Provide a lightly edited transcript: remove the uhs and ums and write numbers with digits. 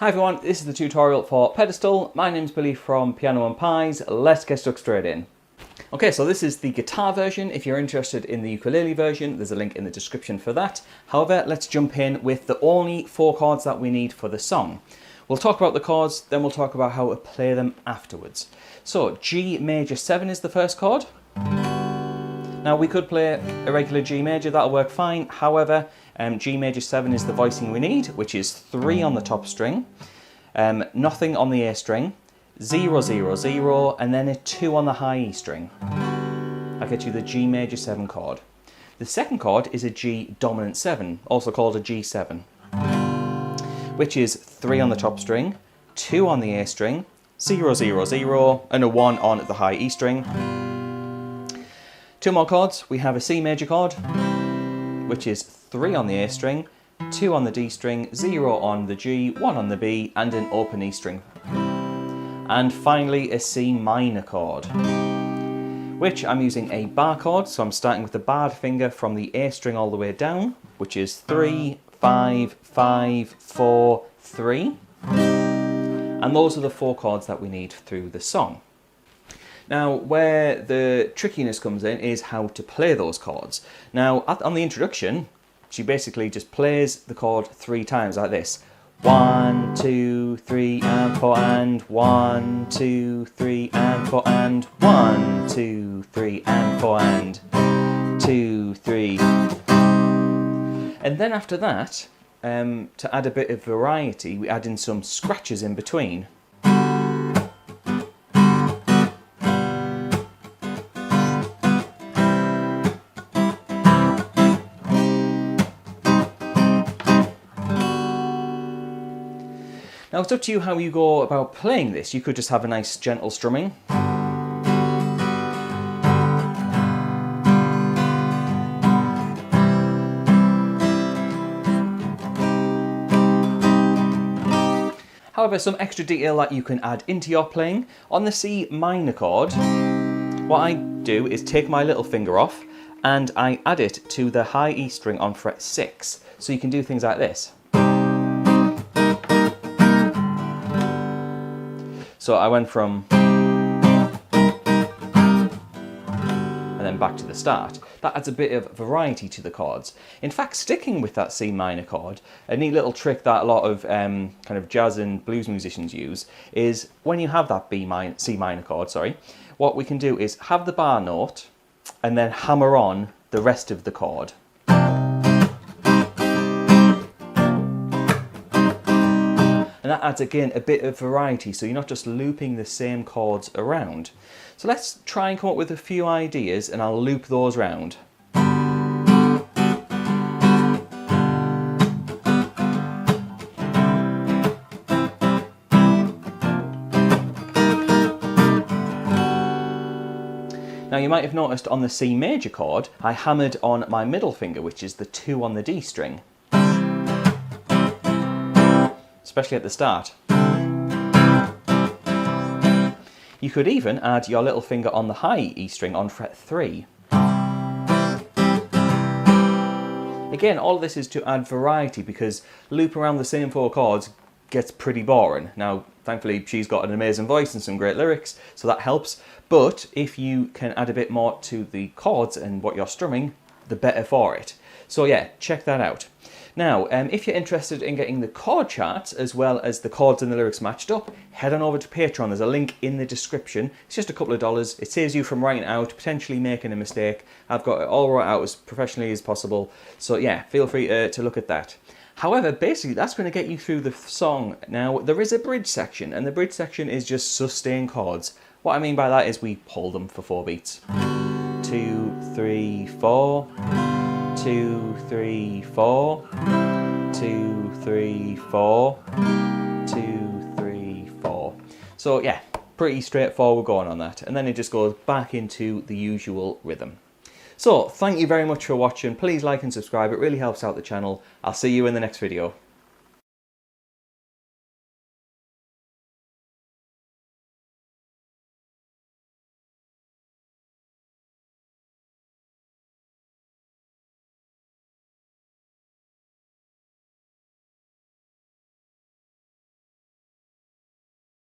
Hi everyone, this is the tutorial for Pedestal. My name's Billy from Piano and Pies. Let's get stuck straight in. Okay, so this is the guitar version. If you're interested in the ukulele version, there's a link in the description for that. However, let's jump in with the only 4 chords that we need for the song. We'll talk about the chords, then we'll talk about how to play them afterwards. So, G major 7 is the first chord. Now we could play a regular G major, that'll work fine. However, G major 7 is the voicing we need, which is 3 on the top string, nothing on the A string, 0, 0, 0, and then a 2 on the high E string. That gets you the G major 7 chord. The second chord is a G dominant 7, also called a G7, which is 3 on the top string, 2 on the A string, 0, 0, 0, and a 1 on the high E string. 2 more chords. We have a C major chord, which is 3 on the A string, 2 on the D string, 0 on the G, 1 on the B, and an open E string. And finally a C minor chord, which I'm using a bar chord, so I'm starting with the barred finger from the A string all the way down, which is 3, 5, 5, 4, 3. And those are the 4 chords that we need through the song. Now, where the trickiness comes in is how to play those chords. Now, on the introduction, she basically just plays the chord 3 times like this. 1, 2, 3, and 4, and 1, 2, 3, and 4, and 1, 2, 3, and 4, and 2, 3. And then after that, to add a bit of variety, we add in some scratches in between. Now it's up to you how you go about playing this. You could just have a nice gentle strumming. However, some extra detail that you can add into your playing. On the C minor chord, what I do is take my little finger off and I add it to the high E string on fret 6. So you can do things like this. So I went from and then back to the start. That adds a bit of variety to the chords. In fact, sticking with that C minor chord, a neat little trick that a lot of kind of jazz and blues musicians use is when you have that C minor chord, what we can do is have the bar note and then hammer on the rest of the chord. And that adds, again, a bit of variety, so you're not just looping the same chords around. So let's try and come up with a few ideas, and I'll loop those round. Now you might have noticed on the C major chord, I hammered on my middle finger, which is the 2 on the D string. Especially at the start. You could even add your little finger on the high E string on fret 3. Again, all of this is to add variety because loop around the same 4 chords gets pretty boring. Now, thankfully, she's got an amazing voice and some great lyrics, so that helps. But if you can add a bit more to the chords and what you're strumming, the better for it. So yeah, check that out. Now, if you're interested in getting the chord charts as well as the chords and the lyrics matched up, head on over to Patreon. There's a link in the description. It's just a couple of dollars. It saves you from writing it out, potentially making a mistake. I've got it all wrote out as professionally as possible. So yeah, feel free to look at that. However, basically that's going to get you through the song. Now, there is a bridge section, and the bridge section is just sustained chords. What I mean by that is we hold them for 4 beats. 2, 3, 4. 2, 3, 4, 2, 3, 4, 2, 3, 4. So yeah, pretty straightforward going on that. And then it just goes back into the usual rhythm. So thank you very much for watching. Please like and subscribe. It really helps out the channel. I'll see you in the next video.